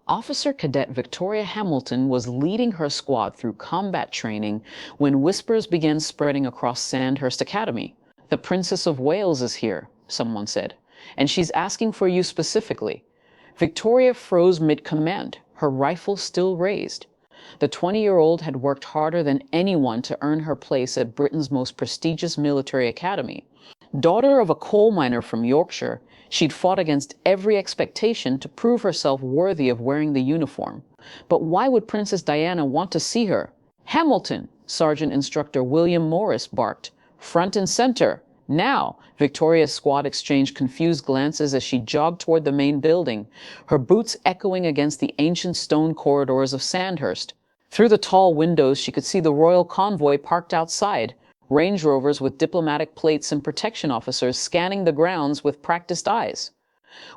Officer Cadet Victoria Hamilton was leading her squad through combat training when whispers began spreading across Sandhurst Academy. "The Princess of Wales is here," someone said, "and she's asking for you specifically." Victoria froze mid-command, her rifle still raised. The 20-year-old had worked harder than anyone to earn her place at Britain's most prestigious military academy. Daughter of a coal miner from Yorkshire, she'd fought against every expectation to prove herself worthy of wearing the uniform. But why would Princess Diana want to see her? "Hamilton!" Sergeant Instructor William Morris barked. "Front and center! Now!" Victoria's squad exchanged confused glances as she jogged toward the main building, her boots echoing against the ancient stone corridors of Sandhurst. Through the tall windows, she could see the royal convoy parked outside, Range Rovers with diplomatic plates and protection officers scanning the grounds with practiced eyes.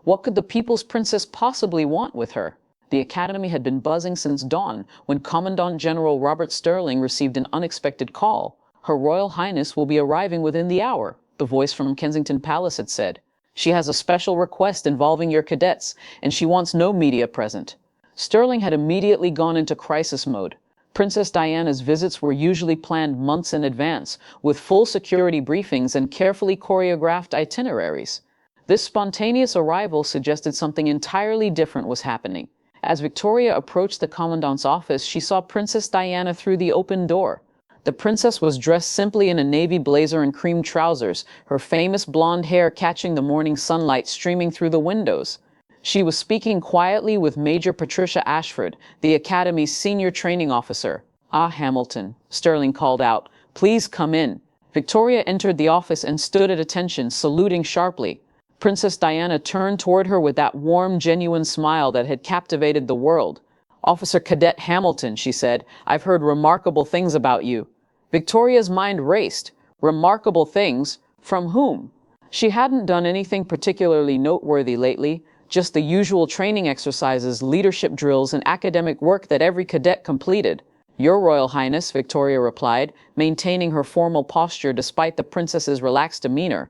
What could the People's Princess possibly want with her? The academy had been buzzing since dawn when Commandant General Robert Sterling received an unexpected call. "Her Royal Highness will be arriving within the hour," the voice from Kensington Palace had said. "She has a special request involving your cadets, and she wants no media present." Sterling had immediately gone into crisis mode. Princess Diana's visits were usually planned months in advance, with full security briefings and carefully choreographed itineraries. This spontaneous arrival suggested something entirely different was happening. As Victoria approached the commandant's office, she saw Princess Diana through the open door. The princess was dressed simply in a navy blazer and cream trousers, her famous blonde hair catching the morning sunlight streaming through the windows. She was speaking quietly with Major Patricia Ashford, the Academy's senior training officer. "Ah, Hamilton," Sterling called out, "please come in." Victoria entered the office and stood at attention, saluting sharply. Princess Diana turned toward her with that warm, genuine smile that had captivated the world. "Officer Cadet Hamilton," she said, "I've heard remarkable things about you." Victoria's mind raced. Remarkable things? From whom? She hadn't done anything particularly noteworthy lately. Just the usual training exercises, leadership drills, and academic work that every cadet completed. "Your Royal Highness," Victoria replied, maintaining her formal posture despite the princess's relaxed demeanor.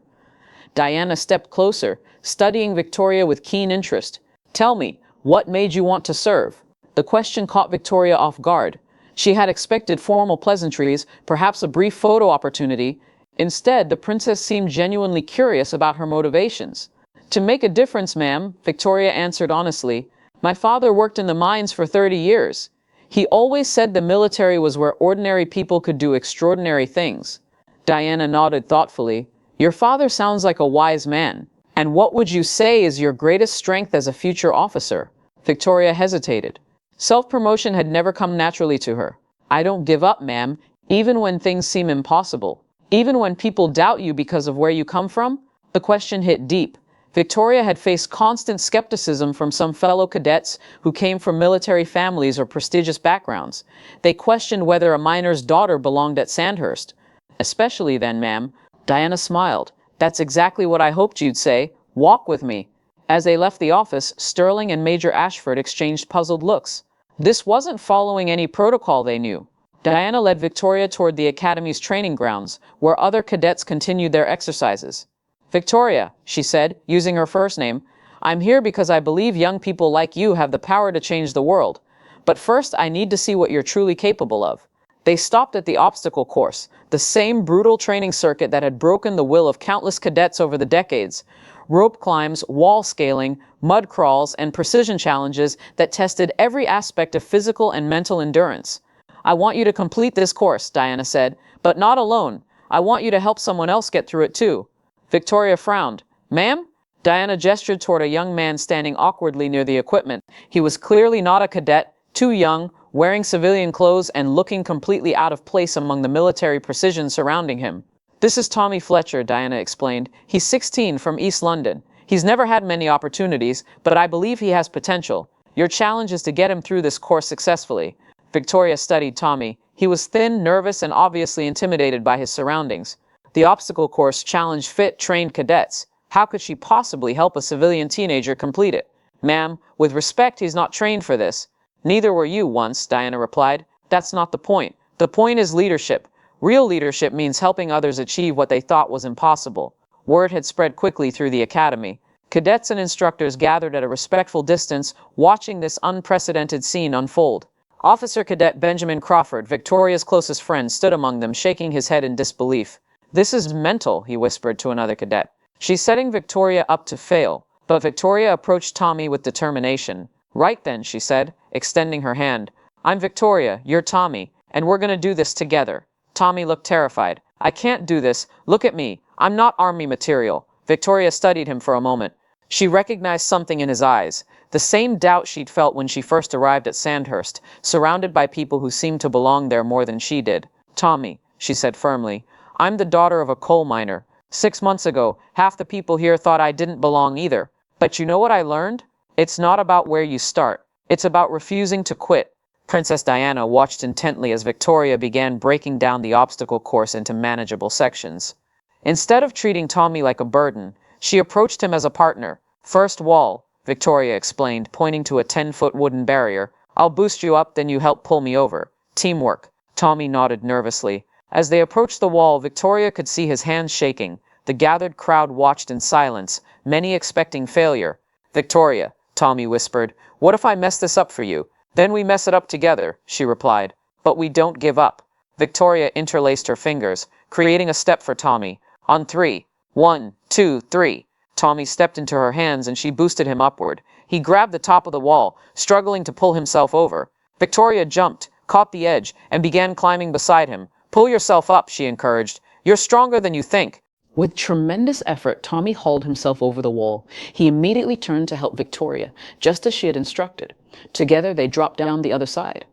Diana stepped closer, studying Victoria with keen interest. "Tell me, what made you want to serve?" The question caught Victoria off guard. She had expected formal pleasantries, perhaps a brief photo opportunity. Instead, the princess seemed genuinely curious about her motivations. "To make a difference, ma'am," Victoria answered honestly. "My father worked in the mines for 30 years. He always said the military was where ordinary people could do extraordinary things." Diana nodded thoughtfully. "Your father sounds like a wise man. And what would you say is your greatest strength as a future officer?" Victoria hesitated. Self-promotion had never come naturally to her. "I don't give up, ma'am, even when things seem impossible. Even when people doubt you because of where you come from?" The question hit deep. Victoria had faced constant skepticism from some fellow cadets who came from military families or prestigious backgrounds. They questioned whether a miner's daughter belonged at Sandhurst. "Especially then, ma'am." Diana smiled. "That's exactly what I hoped you'd say. Walk with me." As they left the office, Sterling and Major Ashford exchanged puzzled looks. This wasn't following any protocol they knew. Diana led Victoria toward the Academy's training grounds, where other cadets continued their exercises. "Victoria," she said, using her first name, "I'm here because I believe young people like you have the power to change the world. But first, I need to see what you're truly capable of." They stopped at the obstacle course, the same brutal training circuit that had broken the will of countless cadets over the decades. Rope climbs, wall scaling, mud crawls, and precision challenges that tested every aspect of physical and mental endurance. "I want you to complete this course," Diana said, "but not alone. I want you to help someone else get through it too." Victoria frowned. "Ma'am?" Diana gestured toward a young man standing awkwardly near the equipment. He was clearly not a cadet, too young, wearing civilian clothes and looking completely out of place among the military precision surrounding him. "This is Tommy Fletcher," Diana explained. "He's 16 from East London. He's never had many opportunities, but I believe he has potential. Your challenge is to get him through this course successfully." Victoria studied Tommy. He was thin, nervous, and obviously intimidated by his surroundings. The obstacle course challenged fit, trained cadets. How could she possibly help a civilian teenager complete it? "Ma'am, with respect, he's not trained for this." "Neither were you once," Diana replied. "That's not the point. The point is leadership. Real leadership means helping others achieve what they thought was impossible." Word had spread quickly through the academy. Cadets and instructors gathered at a respectful distance, watching this unprecedented scene unfold. Officer Cadet Benjamin Crawford, Victoria's closest friend, stood among them, shaking his head in disbelief. "This is mental," he whispered to another cadet. "She's setting Victoria up to fail." But Victoria approached Tommy with determination. "Right then," she said, extending her hand. "I'm Victoria, you're Tommy, and we're gonna do this together." Tommy looked terrified. "I can't do this. Look at me. I'm not army material." Victoria studied him for a moment. She recognized something in his eyes, the same doubt she'd felt when she first arrived at Sandhurst, surrounded by people who seemed to belong there more than she did. "Tommy," she said firmly, "I'm the daughter of a coal miner. 6 months ago, half the people here thought I didn't belong either. But you know what I learned? It's not about where you start. It's about refusing to quit." Princess Diana watched intently as Victoria began breaking down the obstacle course into manageable sections. Instead of treating Tommy like a burden, she approached him as a partner. "First wall," Victoria explained, pointing to a 10-foot wooden barrier. "I'll boost you up, then you help pull me over." "Teamwork." Tommy nodded nervously. As they approached the wall, Victoria could see his hands shaking. The gathered crowd watched in silence, many expecting failure. "Victoria," Tommy whispered, "what if I mess this up for you?" "Then we mess it up together," she replied. "But we don't give up." Victoria interlaced her fingers, creating a step for Tommy. "On 3. 1, 2, 3. Tommy stepped into her hands and she boosted him upward. He grabbed the top of the wall, struggling to pull himself over. Victoria jumped, caught the edge, and began climbing beside him. "Pull yourself up," she encouraged. "You're stronger than you think." With tremendous effort, Tommy hauled himself over the wall. He immediately turned to help Victoria, just as she had instructed. Together, they dropped down the other side.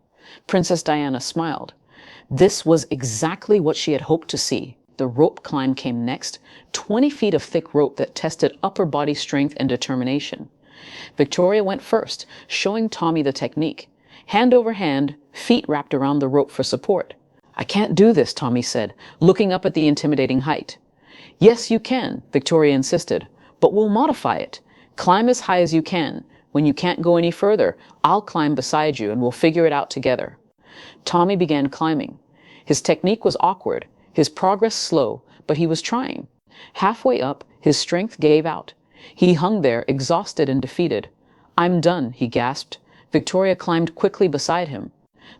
Princess Diana smiled. This was exactly what she had hoped to see. The rope climb came next, 20 feet of thick rope that tested upper body strength and determination. Victoria went first, showing Tommy the technique. Hand over hand, feet wrapped around the rope for support. "I can't do this," Tommy said, looking up at the intimidating height. "Yes, you can," Victoria insisted, "but we'll modify it. Climb as high as you can. When you can't go any further, I'll climb beside you and we'll figure it out together." Tommy began climbing. His technique was awkward, his progress slow, but he was trying. Halfway up, his strength gave out. He hung there, exhausted and defeated. "I'm done," he gasped. Victoria climbed quickly beside him.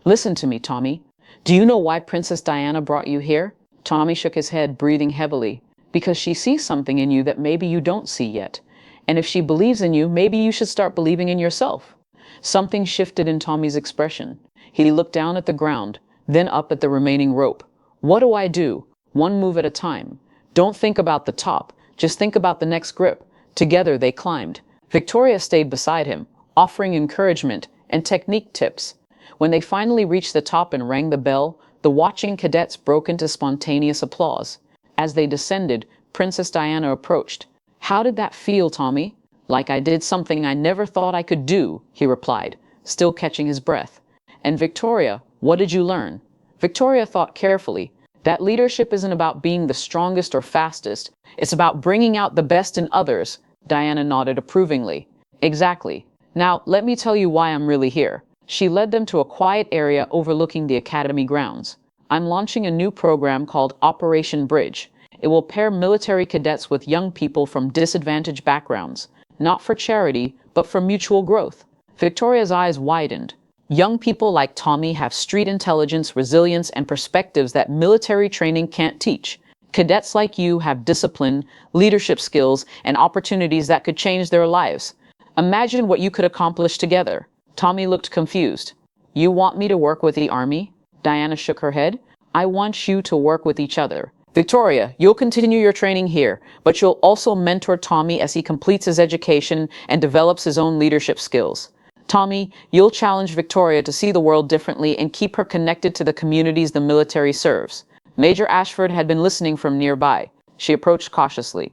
"Listen to me, Tommy. Do you know why Princess Diana brought you here?" Tommy shook his head, breathing heavily. "Because she sees something in you that maybe you don't see yet. And if she believes in you, maybe you should start believing in yourself." Something shifted in Tommy's expression. He looked down at the ground, then up at the remaining rope. "What do I do? One move at a time. Don't think about the top. Just think about the next grip." Together they climbed. Victoria stayed beside him, offering encouragement and technique tips. When they finally reached the top and rang the bell, the watching cadets broke into spontaneous applause. As they descended, Princess Diana approached. "How did that feel, Tommy?" "Like I did something I never thought I could do," he replied, still catching his breath. "And Victoria, what did you learn?" Victoria thought carefully. "That leadership isn't about being the strongest or fastest. It's about bringing out the best in others." Diana nodded approvingly. "Exactly. Now, let me tell you why I'm really here." She led them to a quiet area overlooking the academy grounds. "I'm launching a new program called Operation Bridge. It will pair military cadets with young people from disadvantaged backgrounds, not for charity, but for mutual growth." Victoria's eyes widened. "Young people like Tommy have street intelligence, resilience, and perspectives that military training can't teach. Cadets like you have discipline, leadership skills, and opportunities that could change their lives. Imagine what you could accomplish together." Tommy looked confused. "You want me to work with the army?" Diana shook her head. "I want you to work with each other. Victoria, you'll continue your training here, but you'll also mentor Tommy as he completes his education and develops his own leadership skills. Tommy, you'll challenge Victoria to see the world differently and keep her connected to the communities the military serves." Major Ashford had been listening from nearby. She approached cautiously.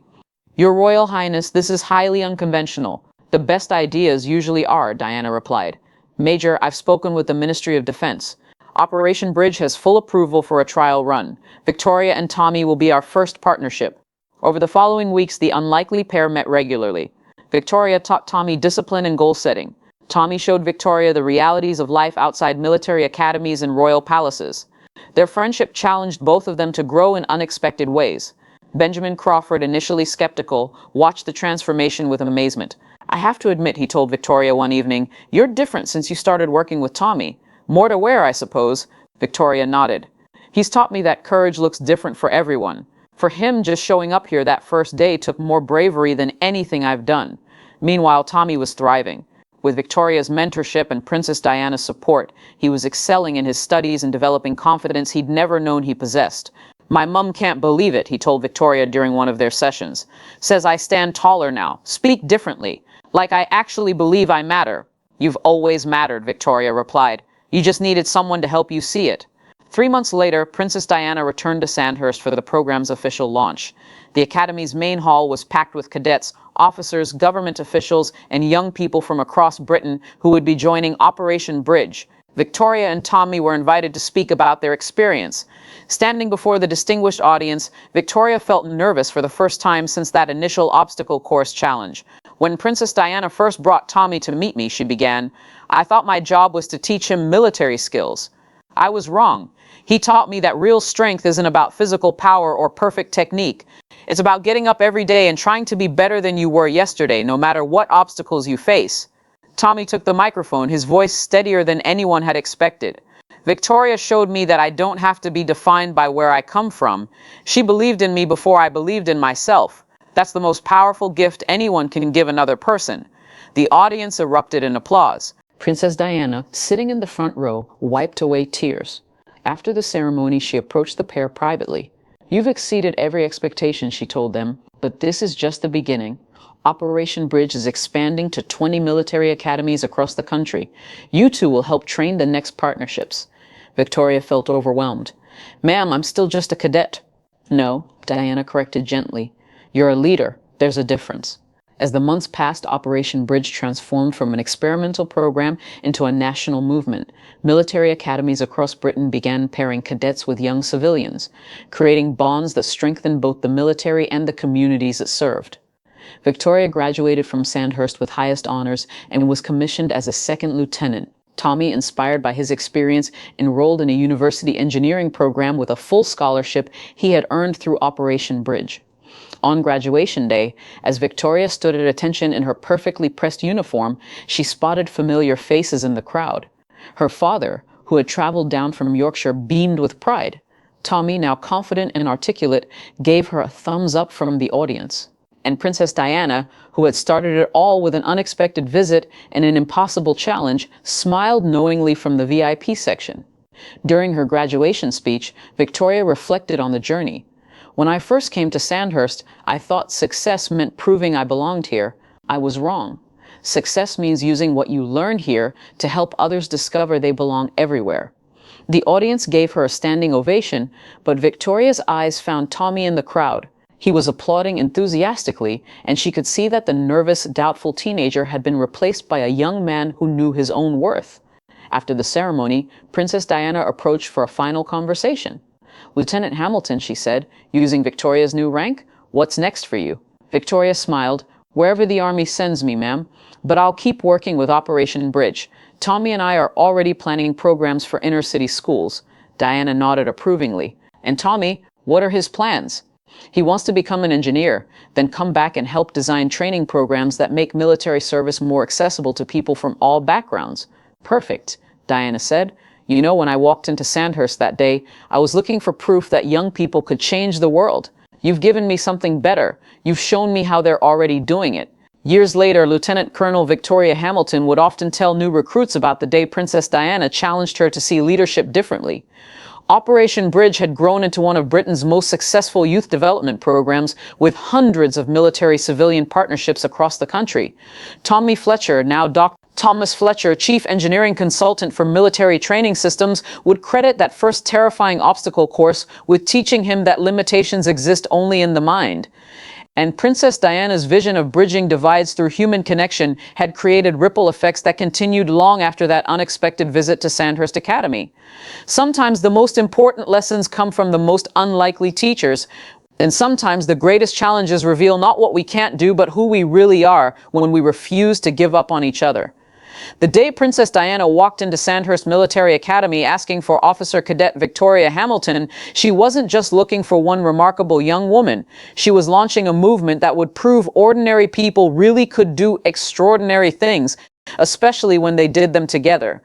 "Your Royal Highness, this is highly unconventional." "The best ideas usually are," Diana replied. "Major, I've spoken with the Ministry of Defense. Operation Bridge has full approval for a trial run. Victoria and Tommy will be our first partnership." Over the following weeks, the unlikely pair met regularly. Victoria taught Tommy discipline and goal setting. Tommy showed Victoria the realities of life outside military academies and royal palaces. Their friendship challenged both of them to grow in unexpected ways. Benjamin Crawford, initially skeptical, watched the transformation with amazement. "I have to admit," he told Victoria one evening, "you're different since you started working with Tommy. More to wear, I suppose." Victoria nodded. "He's taught me that courage looks different for everyone. For him, just showing up here that first day took more bravery than anything I've done." Meanwhile, Tommy was thriving. With Victoria's mentorship and Princess Diana's support, he was excelling in his studies and developing confidence he'd never known he possessed. "My mum can't believe it," he told Victoria during one of their sessions. "Says I stand taller now, speak differently, like I actually believe I matter." "You've always mattered," Victoria replied. "You just needed someone to help you see it." 3 months later, Princess Diana returned to Sandhurst for the program's official launch. The Academy's main hall was packed with cadets, officers, government officials, and young people from across Britain who would be joining Operation Bridge. Victoria and Tommy were invited to speak about their experience. Standing before the distinguished audience, Victoria felt nervous for the first time since that initial obstacle course challenge. "When Princess Diana first brought Tommy to meet me," she began, "I thought my job was to teach him military skills. I was wrong. He taught me that real strength isn't about physical power or perfect technique. It's about getting up every day and trying to be better than you were yesterday, no matter what obstacles you face." Tommy took the microphone, his voice steadier than anyone had expected. "Victoria showed me that I don't have to be defined by where I come from. She believed in me before I believed in myself. That's the most powerful gift anyone can give another person." The audience erupted in applause. Princess Diana, sitting in the front row, wiped away tears. After the ceremony, she approached the pair privately. "You've exceeded every expectation," she told them, "but this is just the beginning. Operation Bridge is expanding to 20 military academies across the country. You two will help train the next partnerships." Victoria felt overwhelmed. "Ma'am, I'm still just a cadet." "No," Diana corrected gently. "You're a leader. There's a difference." As the months passed, Operation Bridge transformed from an experimental program into a national movement. Military academies across Britain began pairing cadets with young civilians, creating bonds that strengthened both the military and the communities it served. Victoria graduated from Sandhurst with highest honors and was commissioned as a second lieutenant. Tommy, inspired by his experience, enrolled in a university engineering program with a full scholarship he had earned through Operation Bridge. On graduation day, as Victoria stood at attention in her perfectly pressed uniform, she spotted familiar faces in the crowd. Her father, who had traveled down from Yorkshire, beamed with pride. Tommy, now confident and articulate, gave her a thumbs up from the audience. And Princess Diana, who had started it all with an unexpected visit and an impossible challenge, smiled knowingly from the VIP section. During her graduation speech, Victoria reflected on the journey. "When I first came to Sandhurst, I thought success meant proving I belonged here. I was wrong. Success means using what you learn here to help others discover they belong everywhere." The audience gave her a standing ovation, but Victoria's eyes found Tommy in the crowd. He was applauding enthusiastically, and she could see that the nervous, doubtful teenager had been replaced by a young man who knew his own worth. After the ceremony, Princess Diana approached for a final conversation. "Lieutenant Hamilton," she said, using Victoria's new rank, "what's next for you?" Victoria smiled. "Wherever the Army sends me, ma'am. But I'll keep working with Operation Bridge. Tommy and I are already planning programs for inner-city schools." Diana nodded approvingly. "And Tommy, what are his plans?" "He wants to become an engineer, then come back and help design training programs that make military service more accessible to people from all backgrounds." "Perfect," Diana said. "You know, when I walked into Sandhurst that day, I was looking for proof that young people could change the world. You've given me something better. You've shown me how they're already doing it." Years later, Lieutenant Colonel Victoria Hamilton would often tell new recruits about the day Princess Diana challenged her to see leadership differently. Operation Bridge had grown into one of Britain's most successful youth development programs, with hundreds of military-civilian partnerships across the country. Tommy Fletcher, now Dr. Thomas Fletcher, Chief Engineering Consultant for Military Training Systems, would credit that first terrifying obstacle course with teaching him that limitations exist only in the mind. And Princess Diana's vision of bridging divides through human connection had created ripple effects that continued long after that unexpected visit to Sandhurst Academy. Sometimes the most important lessons come from the most unlikely teachers, and sometimes the greatest challenges reveal not what we can't do, but who we really are when we refuse to give up on each other. The day Princess Diana walked into Sandhurst Military Academy asking for Officer Cadet Victoria Hamilton, she wasn't just looking for one remarkable young woman. She was launching a movement that would prove ordinary people really could do extraordinary things, especially when they did them together.